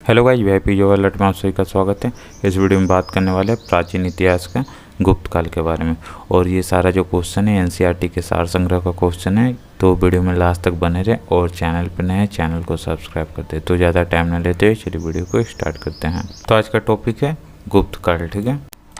Hello guys, VIP योग alert में आप सभी का स्वागत है। इस वीडियो में बात करने वाले हैं प्राचीन इतिहास का गुप्त काल के बारे में। और ये सारा जो क्वेश्चन है एनसीईआरटी के सार संग्रह का क्वेश्चन है, तो वीडियो में लास्ट तक बने रहे। और चैनल पर नए हैं, चैनल को सब्सक्राइब करते। तो ज़्यादा टाइम न लेते हुए चलिए वीडियो को स्टार्ट करते हैं। तो आज का टॉपिक है गुप्त काल, ठीक है।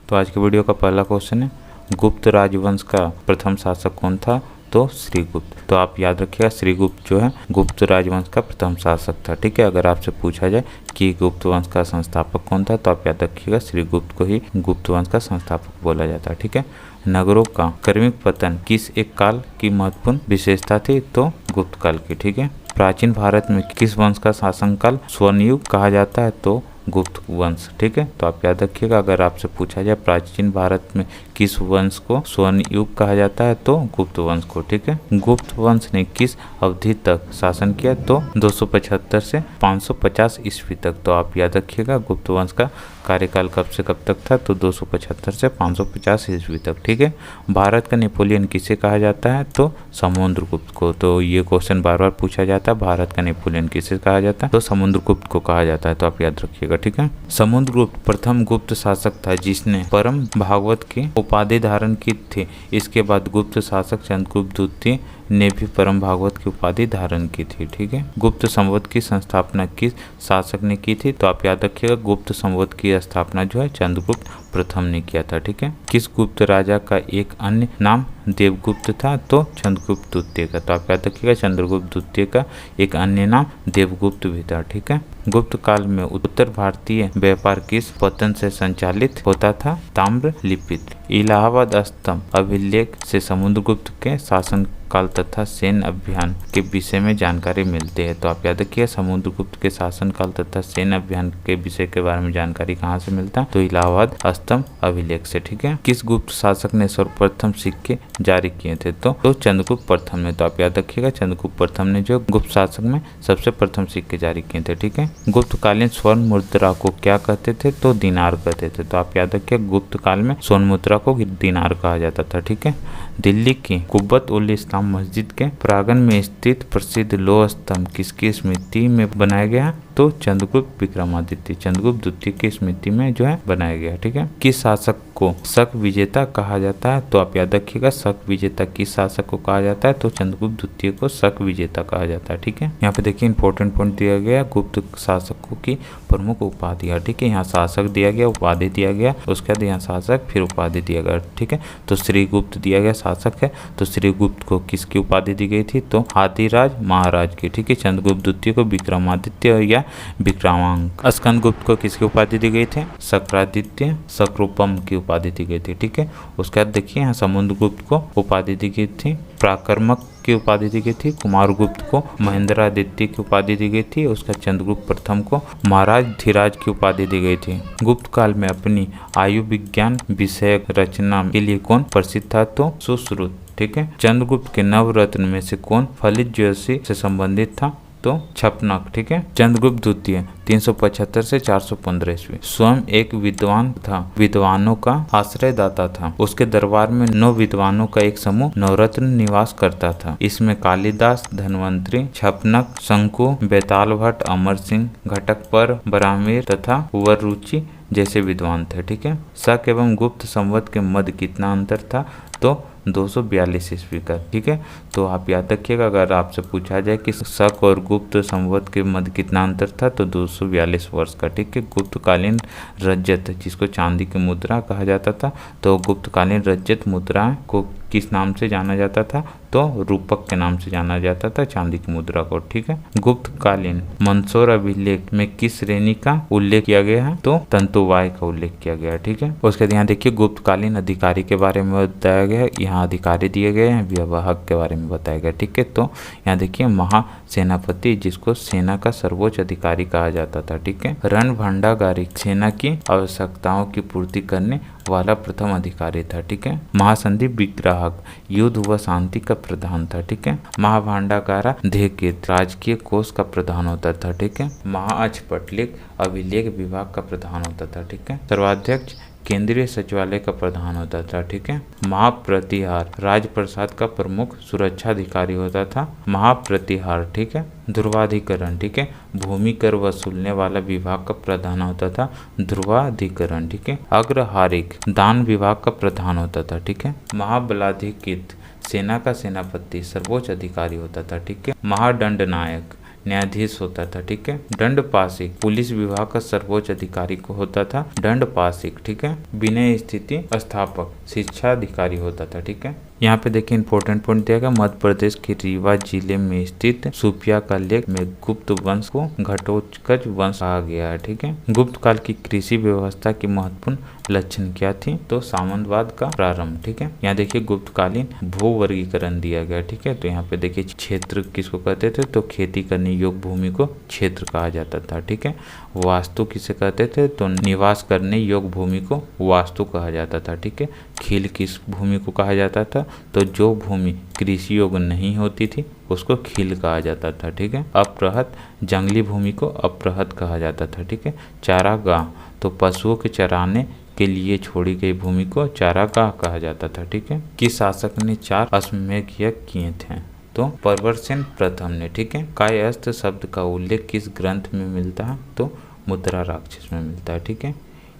तो आज की वीडियो का पहला क्वेश्चन है, गुप्त राजवंश का प्रथम शासक कौन था? तो श्रीगुप्त। तो आप याद रखिएगा, श्रीगुप्त जो है गुप्त राजवंश का प्रथम शासक था, ठीक है। अगर आपसे पूछा जाए कि गुप्त वंश का संस्थापक कौन था, तो आप याद रखिएगा श्रीगुप्त को ही गुप्त वंश का संस्थापक बोला जाता है, ठीक है। नगरों का क्रमिक पतन किस एक काल की महत्वपूर्ण विशेषता थी? तो गुप्त काल की, ठीक है। प्राचीन भारत में किस वंश का शासनकाल स्वर्णयुग कहा जाता है? तो गुप्त वंश, ठीक है। तो आप याद रखिएगा, अगर आपसे पूछा जाए प्राचीन भारत में किस वंश को स्वर्ण युग कहा जाता है, तो गुप्त वंश को, ठीक है। गुप्त वंश ने किस अवधि तक शासन किया? तो 275 से 550 ईस्वी तक। तो आप याद रखिएगा, गुप्त वंश का कार्यकाल कब से कब तक था? तो 275 से 550 ईस्वी तक, ठीक है। भारत का नेपोलियन किसे कहा जाता है? तो समुद्रगुप्त को। तो ये क्वेश्चन बार बार पूछा जाता है, भारत का नेपोलियन किसे कहा जाता है? तो समुद्रगुप्त को कहा जाता है। तो आप याद रखिएगा, ठीक है। समुद्रगुप्त प्रथम गुप्त शासक था जिसने परम भागवत की उपाधि धारण की थी। इसके बाद गुप्त शासक चंद्रगुप्त द्वितीय ने भी परम भागवत की उपाधि धारण की थी, ठीक है। गुप्त संवत की स्थापना किस शासक ने की थी? तो आप याद रखिएगा, गुप्त संवत की स्थापना जो है चंद्रगुप्त प्रथम ने किया था, ठीक है। किस गुप्त राजा का एक अन्य नाम देवगुप्त था? तो चंद्रगुप्त द्वितीय का। तो आप याद रखिएगा, चंद्रगुप्त द्वितीय का एक अन्य नाम देवगुप्त भी था, ठीक है। गुप्त काल में उत्तर भारतीय व्यापार किस पतन से संचालित होता था? ताम्र लिपित। इलाहाबाद स्तंभ अभिलेख से समुद्रगुप्त के शासन काल तथा सैन्य अभियान के विषय में जानकारी मिलती है। तो आप याद रखिए, समुद्रगुप्त के शासन काल तथा सैन्य अभियान के विषय के बारे में जानकारी कहाँ से मिलता है? तो इलाहाबाद स्तंभ अभिलेख से, ठीक है। किस गुप्त शासक ने सर्वप्रथम सिक्के जारी किए थे? तो चंद्रगुप्त प्रथम ने। तो आप याद रखिएगा, चंद्रगुप्त प्रथम ने जो गुप्त शासक में सबसे प्रथम सिक्के जारी किए थे, ठीक है। गुप्तकालीन स्वर्ण मुद्रा को क्या कहते थे? तो दिनार कहते थे। तो आप याद रखिए, गुप्त काल में स्वर्ण मुद्रा को दिनार कहा जाता था, ठीक है। दिल्ली की कुब्बत उल इस्लाम मस्जिद के प्रांगण में स्थित प्रसिद्ध लौह स्तंभ किसकी स्मृति में बनाया गया? तो चंद्रगुप्त विक्रमादित्य, चंद्रगुप्त द्वितीय की स्मृति में जो है बनाया गया, ठीक है। किस शासक को शक विजेता कहा जाता है? तो आप याद रखिएगा, शक विजेता किस शासक को कहा जाता है? तो चंद्रगुप्त द्वितीय को शक विजेता कहा जाता है, ठीक है। यहाँ पे देखिए इंपॉर्टेंट पॉइंट दिया गया, गुप्त शासकों की प्रमुख उपाधियां, ठीक है। यहाँ शासक दिया गया, उपाधि दिया गया, उसके बाद यहाँ शासक फिर उपाधि दिया गया, ठीक है। तो श्रीगुप्त दिया गया शासक है, तो श्रीगुप्त को किसकी उपाधि दी गई थी? तो आदिराज महाराज की, ठीक है। चंद्रगुप्त द्वितीय को विक्रमादित्य या विक्रमांक। स्कंदगुप्त को किसकी उपाधि दी गई थी? शक्रादित्य शक्रोपम की उपाधि दी गई थी, ठीक है। उसके बाद देखिए, यहाँ समुद्रगुप्त को उपाधि दी गई थी पराक्रमक की उपाधि दी गई थी। कुमारगुप्त को महेंद्रादित्य की उपाधि दी गई थी। उसका चंद्रगुप्त प्रथम को महाराज धीराज की उपाधि दी गई थी। गुप्त काल में अपनी आयु विज्ञान विषयक रचना के लिए कौन प्रसिद्ध था? तो सुश्रुत, ठीक है। चंद्रगुप्त के नवरत्न में से कौन फलित ज्योतिषी से संबंधित था? तो छपनक, ठीक है। चंद्रगुप्त द्वितीय 375 से 415 ईस्वी स्वयं एक विद्वान था, विद्वानों का आश्रयदाता था। उसके दरबार में 9 विद्वानों का एक समूह नवरत्न निवास करता था। इसमें कालिदास, धन्वंतरी, छपनक, शंकु, बेताल भट्ट, अमर सिंह, घटकपर, ब्राह्मीर तथा वररुचि जैसे विद्वान थे, ठीक है। शक एवं गुप्त संवत के मध्य कितना अंतर था? तो 242 ईस्वी का, ठीक है। तो आप याद रखिएगा, अगर आपसे पूछा जाए कि शक और गुप्त संवत के मध्य कितना अंतर था, तो 242 वर्ष का, ठीक है। गुप्तकालीन रजत, जिसको चांदी की मुद्रा कहा जाता था, तो गुप्तकालीन रजत मुद्रा को किस नाम से जाना जाता था? तो रूपक के नाम से जाना जाता था चांदी की मुद्रा को, ठीक है। गुप्तकालीन मंदसौर अभिलेख में किस श्रेणी का उल्लेख किया गया है? तो तंतुवाय का उल्लेख किया गया है, ठीक है। उसके बाद यहाँ देखिए, गुप्तकालीन अधिकारी के बारे में बताया गया है। यहाँ अधिकारी दिए गए हैं, व्यवहार के बारे में बताया गया, ठीक है। तो यहाँ देखिए, महासेनापति, जिसको सेना का सर्वोच्च अधिकारी कहा जाता था, ठीक है। रणभंडागारी सेना की आवश्यकताओं की पूर्ति करने वाला प्रथम अधिकारी था, ठीक है। महासंधि विग्राहक युद्ध व शांति का प्रधान था, ठीक है। महाभांडागारा धेकित राजकीय कोष का प्रधान होता था, ठीक है। महाअक्षपटलिक अभिलेख विभाग का प्रधान होता था, ठीक है। सर्वाध्यक्ष केंद्रीय सचिवालय का प्रधान होता था। ठीक है। महाप्रतिहार राजप्रसाद का प्रमुख सुरक्षा अधिकारी होता था। महाप्रतिहार, ठीक है। ध्रुवाधिकरण, ठीक है, भूमि कर वसूलने वाला विभाग का प्रधान होता था। ध्रुवाधिकरण, ठीक है। अग्रहारिक दान विभाग का प्रधान होता था। ठीक है। महाबलाधिकृत सेना का सेनापति सर्वोच्च अधिकारी होता था। ठीक है। महादंड नायक न्यायाधीश होता था। ठीक है। दंडपाशिक पुलिस विभाग का सर्वोच्च अधिकारी को होता था दंडपाशिक। ठीक है। विनय स्थिति स्थापक शिक्षा अधिकारी होता था। ठीक है। यहाँ पे देखिए इंपॉर्टेंट पॉइंट दिया गया, मध्य प्रदेश के रीवा जिले में स्थित सुपिया का लेख में गुप्त वंश को घटोत्कच वंश कहा गया है। ठीक है। गुप्त काल की कृषि व्यवस्था की महत्वपूर्ण लक्षण क्या थी? तो सामंतवाद का प्रारंभ। ठीक है। यहाँ देखिए गुप्तकालीन भू वर्गीकरण दिया गया। ठीक है। तो यहाँ पे देखिए क्षेत्र किसको कहते थे? तो खेती करने योग्य भूमि को क्षेत्र कहा जाता था। ठीक है। वास्तु किसे कहते थे? तो निवास करने योग्य भूमि को वास्तु कहा जाता था। ठीक है। खील किस भूमि को कहा जाता था? तो जो भूमि कृषि योग्य नहीं होती थी उसको खील कहा जाता था। ठीक है। अप्रहत जंगली भूमि को अप्रहत कहा जाता था। ठीक है। चारागाह तो पशुओं के चराने के लिए छोड़ी गई भूमि को चारागाह कहा जाता था। ठीक है। किस शासक ने 4 अश्वमेध यज्ञ किए थे? तो प्रवरसेन प्रथम ने। ठीक है। कायस्थ शब्द का उल्लेख किस ग्रंथ में मिलता है? तो मुद्रा राक्षस में मिलता है। ठीक है।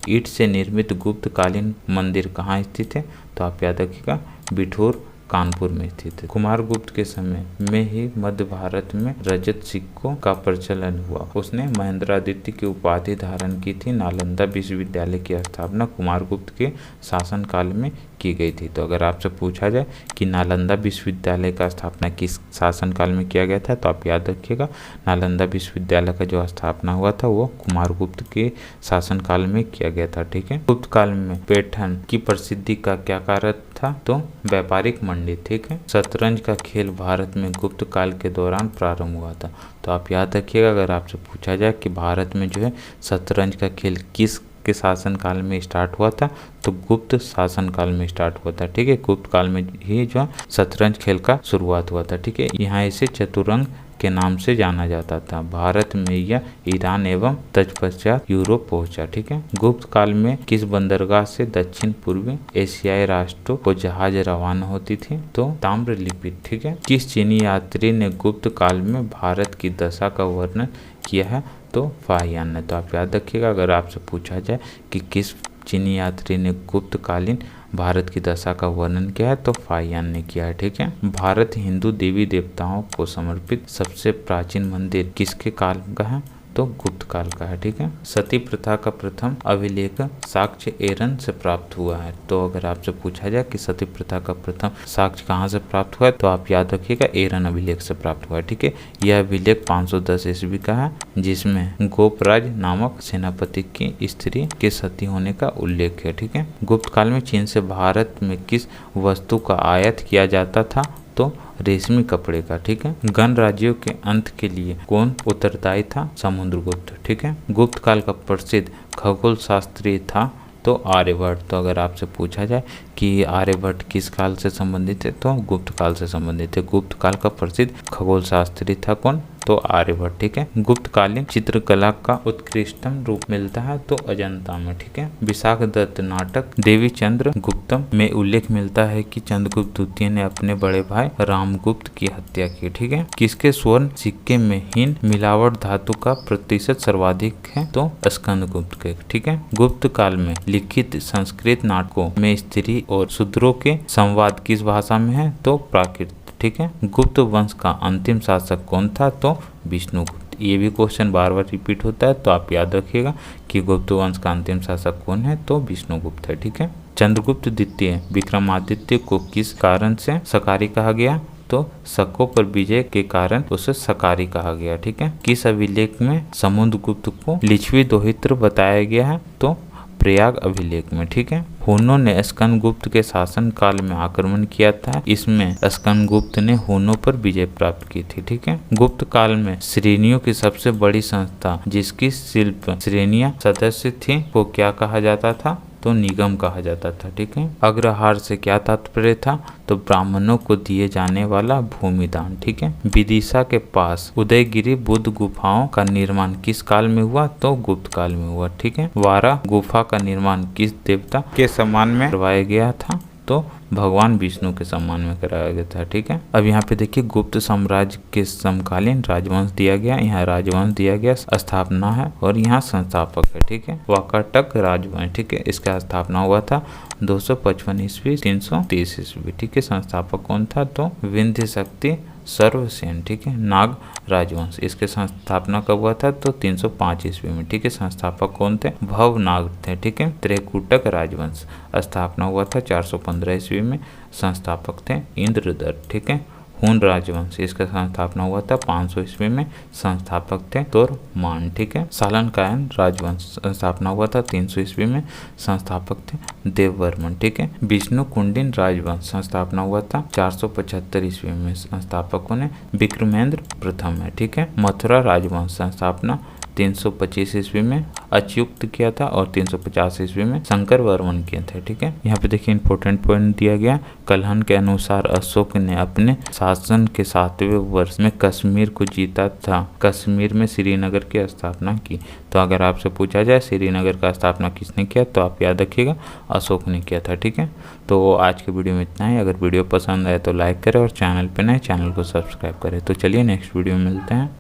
ईंट से निर्मित गुप्तकालीन मंदिर कहाँ स्थित है? तो आप याद रखिएगा बिठूर कानपुर में स्थित है। कुमारगुप्त के समय में ही मध्य भारत में रजत सिक्कों का प्रचलन हुआ। उसने महेंद्रादित्य की उपाधि धारण की थी। नालंदा विश्वविद्यालय की स्थापना कुमारगुप्त के शासनकाल में की गई थी। तो अगर आपसे पूछा जाए कि नालंदा विश्वविद्यालय का स्थापना किस शासनकाल में किया गया था, तो आप याद रखिएगा नालंदा विश्वविद्यालय का जो स्थापना हुआ था वो कुमारगुप्त के शासनकाल में किया गया था। ठीक है। गुप्त काल में पैठन की प्रसिद्धि का क्या कारण था? तो व्यापारिक मंडी। ठीक है। शतरंज का खेल भारत में गुप्त काल के दौरान प्रारंभ हुआ था। तो आप याद रखिएगा अगर आपसे पूछा जाए कि भारत में जो है शतरंज का खेल किस के शासनकाल में स्टार्ट हुआ था, तो गुप्त शासनकाल में स्टार्ट हुआ था। ठीक है। गुप्त काल में ही जो शतरंज खेल का शुरुआत हुआ था। ठीक है। यहाँ इसे चतुरंग के नाम से जाना जाता था। भारत में यह ईरान एवं तत्पश्चात यूरोप पहुंचा। ठीक है। गुप्त काल में किस बंदरगाह से दक्षिण पूर्वी एशियाई राष्ट्रों को जहाज रवाना होती थी? तो ताम्रलिप्ति। ठीक है। किस चीनी यात्री ने गुप्त काल में भारत की दशा का वर्णन किया है? तो फाहियान ने। तो आप याद रखिएगा अगर आपसे पूछा जाए कि किस चीनी यात्री ने गुप्तकालीन भारत की दशा का वर्णन किया है, तो फाहियान ने किया है। ठीक है। भारत हिंदू देवी देवताओं को समर्पित सबसे प्राचीन मंदिर किसके काल का है? तो गुप्त काल का है। ठीक है। सती प्रथा का प्रथम अभिलेख साक्ष्य एरन से प्राप्त हुआ है। तो अगर आपसे पूछा जाए कि सती प्रथा का प्रथम साक्ष्य कहाँ से प्राप्त हुआ है, तो आप याद रखिएगा एरन अभिलेख से प्राप्त हुआ है। ठीक है। यह अभिलेख 510 ईस्वी का है, जिसमें गोपराज नामक सेनापति की स्त्री के सती होने का उल्लेख है। ठीक है। गुप्त काल में चीन से भारत में किस वस्तु का आयात किया जाता था? तो रेशमी कपड़े का। ठीक है। गणराज्यों के अंत के लिए कौन उत्तरदायी था? समुद्रगुप्त। ठीक है। गुप्त काल का प्रसिद्ध खगोल शास्त्री था? तो आर्यभट्ट। तो अगर आपसे पूछा जाए कि आर्यभट्ट किस काल से संबंधित है, तो गुप्त काल से संबंधित है। गुप्त काल का प्रसिद्ध खगोल शास्त्री था कौन? तो आर्यभट्ट। ठीक है। गुप्तकालीन चित्रकला का उत्कृष्टतम रूप मिलता है तो अजंता में। ठीक है। विशाख दत्त नाटक देवी चंद्र गुप्तम में उल्लेख मिलता है कि चंद्रगुप्त द्वितीय ने अपने बड़े भाई रामगुप्त की हत्या की। ठीक है। किसके स्वर्ण सिक्के में हीन मिलावट धातु का प्रतिशत सर्वाधिक है? तो स्कंदगुप्त के। ठीक है। गुप्त काल में लिखित संस्कृत नाटकों में स्त्री और शूद्रों के संवाद किस भाषा में है? तो प्राकृत। ठीक है। गुप्त वंश का अंतिम शासक कौन था? तो विष्णुगुप्त। ये भी क्वेश्चन बार बार रिपीट होता है, तो आप याद रखिएगा कि गुप्त वंश का अंतिम शासक कौन है? तो विष्णुगुप्त है। ठीक है। चंद्रगुप्त द्वितीय विक्रमादित्य को किस कारण से सकारी कहा गया? तो शकों पर विजय के कारण उसे सकारी कहा गया। ठीक है। किस अभिलेख में समुद्रगुप्त को लिच्छवी दोहित्र बताया गया है? तो प्रयाग अभिलेख में। ठीक है। हुनों ने स्कंदगुप्त के शासन काल में आक्रमण किया था। इसमें स्कंदगुप्त ने हुनों पर विजय प्राप्त की थी। ठीक है। गुप्त काल में श्रेणियों की सबसे बड़ी संस्था जिसकी शिल्प श्रेणियां सदस्य थी वो क्या कहा जाता था? तो निगम कहा जाता था। ठीक है। अग्रहार से क्या तात्पर्य था, तो ब्राह्मणों को दिए जाने वाला भूमिदान। ठीक है। विदिशा के पास उदयगिरी बुद्ध गुफाओं का निर्माण किस काल में हुआ, तो गुप्त काल में हुआ। ठीक है। वारा गुफा का निर्माण किस देवता के सम्मान में करवाया गया था, तो भगवान विष्णु के सम्मान में कराया गया था। ठीक है। अब यहाँ पे देखिए गुप्त साम्राज्य के समकालीन राजवंश दिया गया, यहाँ राजवंश दिया गया, स्थापना है और यहाँ संस्थापक है। ठीक है। वाकाटक राजवंश। ठीक है। इसका स्थापना हुआ था 255 ईस्वी 330 ईस्वी। ठीक है। संस्थापक कौन था, तो विंध्य शक्ति सर्वसेन। ठीक है। नाग राजवंश, इसके संस्थापना कब हुआ था, तो 305 ईस्वी में। ठीक है। संस्थापक कौन थे, भवनाग थे। ठीक है। त्रिकूटक राजवंश स्थापना हुआ था 415 ईस्वी में, संस्थापक थे इंद्रदत्त। ठीक है। हुन राजवंश, इसका संस्थापना हुआ था 500 ईस्वी में, संस्थापक थे तोरमान। ठीक है। सालनकायन राजवंश स्थापना हुआ था 300 ईस्वी में, संस्थापक थे देववर्मन। ठीक है। विष्णु कुंडिन राजवंश संस्थापना हुआ था 475 ईस्वी में, संस्थापकों ने विक्रमेंद्र प्रथम है। ठीक है। मथुरा राजवंश संस्थापना 325 ईस्वी में अच्युत किया था और 350 ईस्वी में शंकर वर्मन किए थे। ठीक है। यहाँ पे देखिए इंपॉर्टेंट पॉइंट दिया गया, कलहन के अनुसार अशोक ने अपने शासन के 7वें वर्ष में कश्मीर को जीता था, कश्मीर में श्रीनगर की स्थापना की। तो अगर आपसे पूछा जाए श्रीनगर का स्थापना किसने किया, तो आप याद रखिएगा अशोक ने किया था। ठीक है। तो आज के वीडियो में इतना ही। अगर वीडियो पसंद आए तो लाइक करें और चैनल पर नए चैनल को सब्सक्राइब करें। तो चलिए नेक्स्ट वीडियो में मिलते हैं।